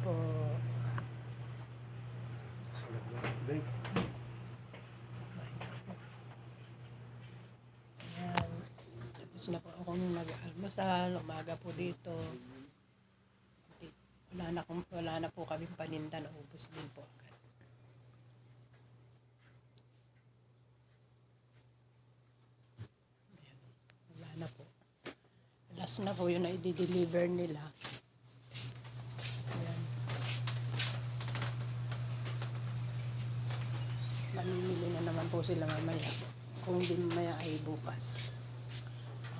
po. Ayan. Tapos na po akong nag-almusal. Umaga po dito. Wala na po kaming paninda. Naubos din po agad. Ayan. Wala na po. Last na po yun na i-deliver nila. Ayan. Mamimili na naman po sila mamaya. Kung di mamaya ay bukas.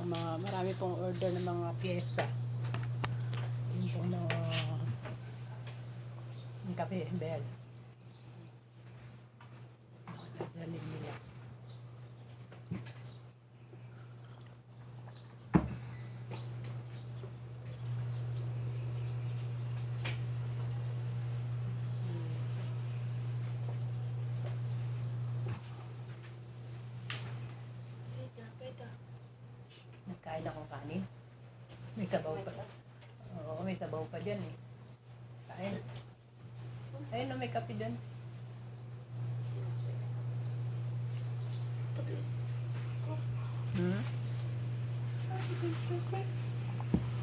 Marami pong order ng mga pyesa. Yung pong mga kape, bell. Nakadalhin nila. Nagkain akong kanin. May sabaw pa. Oo, may sabaw pa dyan eh. Kain. Ayun na, may kape dyan.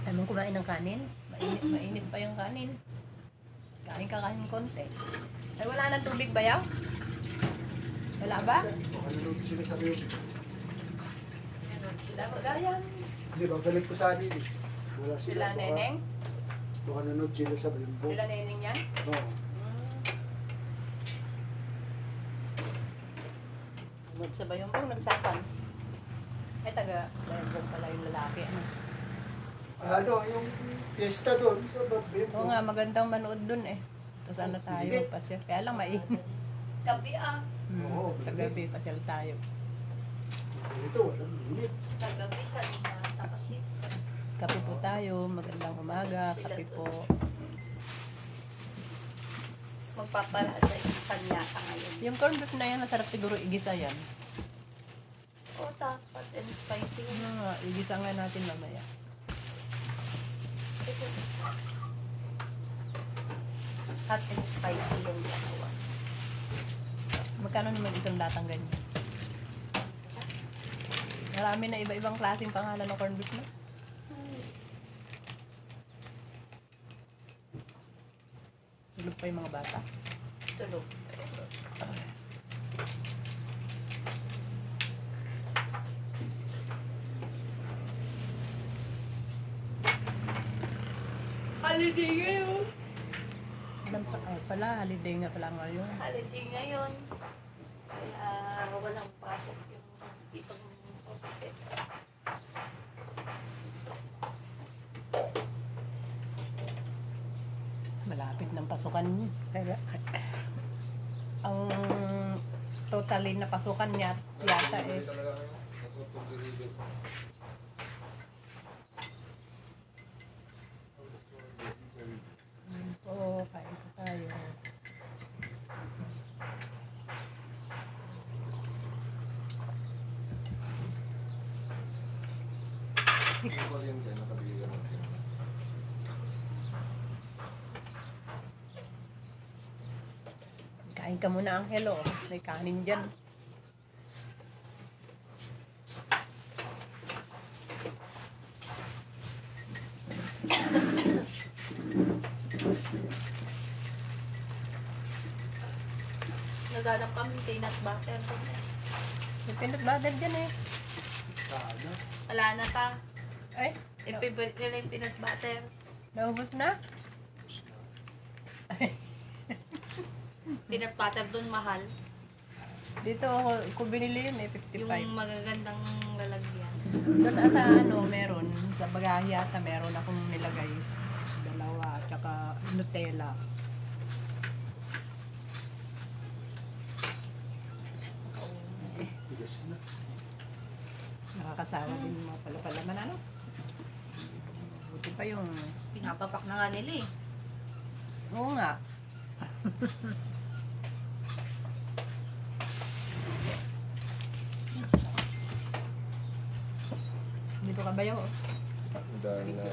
Ayaw mong kumain ng kanin? Mainit pa yung kanin. Kain ka kanin konti. Ay, wala nang tubig ba yaw? Wala ba? Sila sa iyo. Sila magayan. Hindi ba, balik ko sa akin eh. Wala Sila neneng? Baka nanood sila sa bimbo. Sila neneng yan? Oo. Nagsabay yung pong nagsapan. Ay, taga-Legon pala yung lalaki. Ano, yung fiesta doon sa bimbo. Oo nga, magandang manood dun eh. Tapos ano tayo Init. pa siya. Kaya lang mainit. Gabi Oo, Sa gabi pa siya tayo. Ito, walang init. Kagabi sa tapasin. Kape po tayo. Magandang umaga. Kape po. Magpaparada yung kanyaka ngayon. Yung corned beef na yan, masarap siguro igisa yan. O, dapat and spicy. Ano nga, igisa nga natin mamaya. Ito isa. Hot and spicy yung dalawa. Magkano naman isang latang ganyan? Marami na iba-ibang klaseng pangalan ng corned beef na. Tulog pa yung mga bata. Tulog. Holiday ngayon. Alam pa, pala, holiday nga pala ngayon. Holiday ngayon. Kaya walang pasok yung ibang offices. Malapit ng pasukan. Pero, ang totally na pasukan niya yata eh. Oo, kain po tayo. Kain ka muna, Angel, oh. May kanin dyan. Naghanap kami peanut butter. May peanut butter dyan eh. Sana. Wala na ta. Ay, Ipibulit nila yung peanut butter. naubos na? Peanut butter dun mahal. Dito ko binili yun eh, 55. Yung magagandang lalagyan. Doon sa ano, meron. Sa bagahe yata meron akong nilagay. Dalawa, tsaka Nutella. Tigas na. Nakakasawa din yung mga palapalaman, ano? Buti pa yung... Pinapapak na nga nila eh. Oo nga. Dito ka ba yun? Dahil na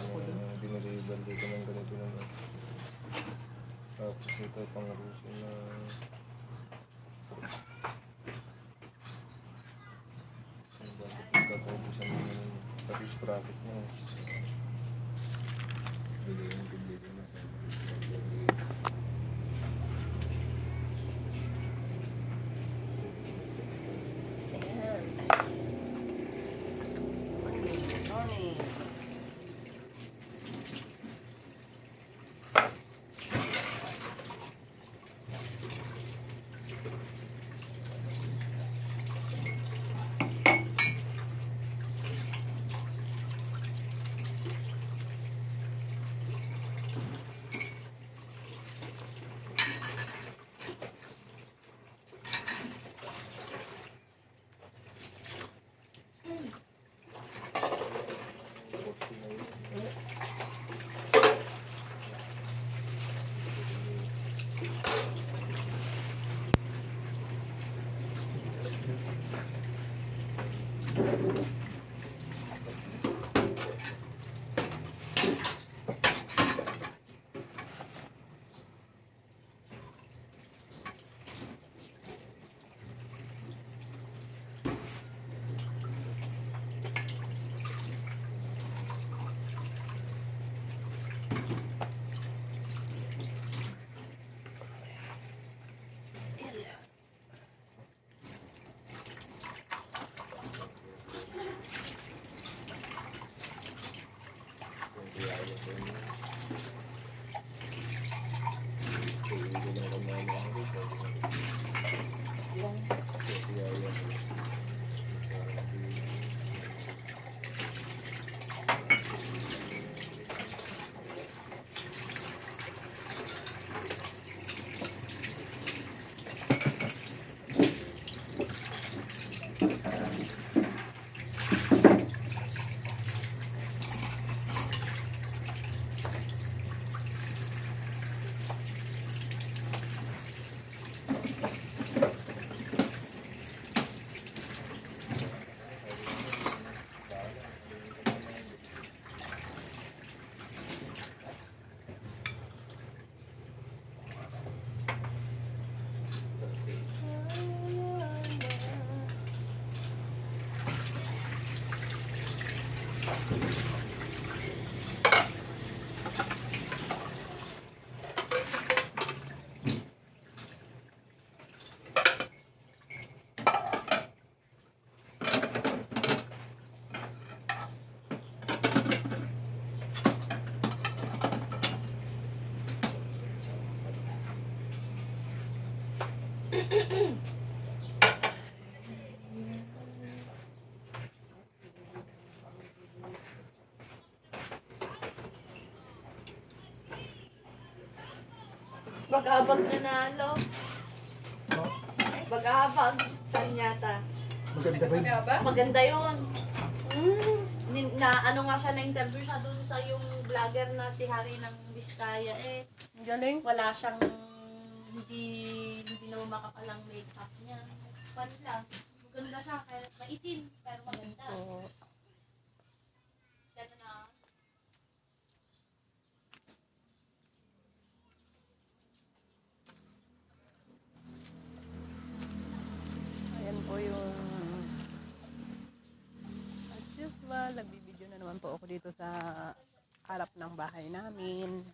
dineliver dito ng ganito naman. Tapos ito pang ruso na pagkakaubusan mo ng patis bracket mo. Bili yung bili na sa Ayan. Morning. Bagabag nanalo. Bagabag. Sanyata. Maganda ba yun? Maganda yun. Na ano nga siya na-interview siya doon sa yung vlogger na si Harry ng Vizcaya. Galing. Wala siyang hindi na makapalang makeup niya. Pan lang. Maganda siya. Kaya maitim. Pero maganda. Oo. Siya na. Ayan po yung as usual, nagbibideo na naman po ako dito sa harap ng bahay namin.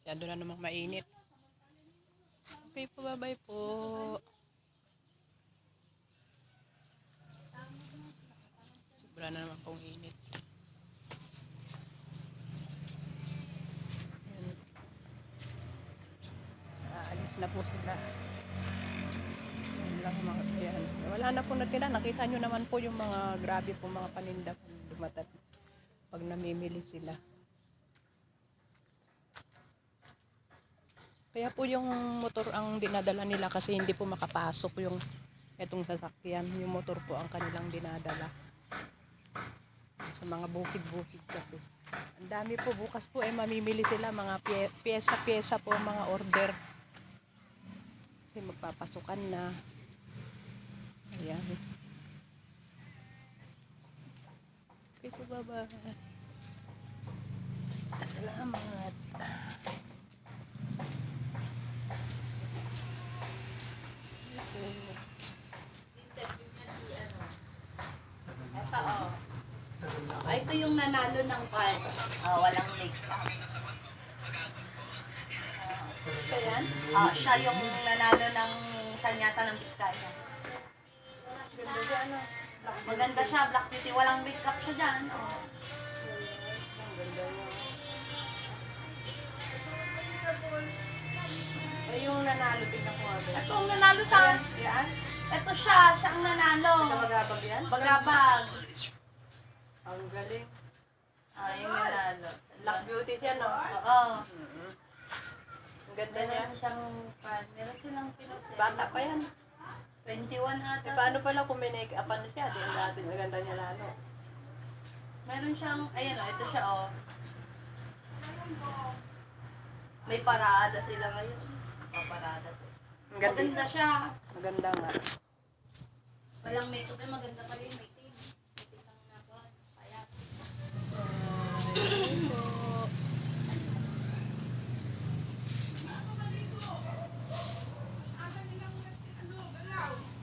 Yan, doon na namang mainit. Okay po, bye-bye po. Sobra na naman pong init. Yan. Aalis na po sila. Yan lang mga, yan. Wala na po natira. Nakita nyo naman po yung mga grabe po mga paninda dumatat pag namimili sila. Kaya po yung motor ang dinadala nila kasi hindi po makapasok yung etong sasakyan. Yung motor po ang kanilang dinadala. Sa mga bukid-bukid kasi. Ang dami po. Bukas po ay mamimili sila mga pyesa-pyesa po mga order. Kasi magpapasukan na. Ayan. Okay po, bye-bye. Salamat. Interview niya si ano. Ito oh. Ah, ito yung nanalo ng pan. Oh, walang makeup. Ito yan? Ah, siya yung nanalo ng sanyata ng Biskaya. Ganda siya, ano? Maganda siya, Black Beauty. Walang makeup siya dyan. Oh. Ang ganda niya. Ay, yung nanalo, tignan ko nga ba? Ito ang nanalo ta. Yan? Ito siya ang nanalo. Magabag yan? Bagabag. Ang galing. Ah, yung nanalo. Black Beauty siya, no? Oo. Ang ganda niya. Meron siyang pan. Meron silang pinasa. Bata pa yan. 21 ata. Eh, paano pala kung minake-upan siya? Di ang dati, ang ganda niya lalo. Meron siyang, ayan o, ito siya o. May parada sila ngayon. O, parada to. Ang ganda. Maganda siya. Maganda nga. Walang makeup eh, maganda pa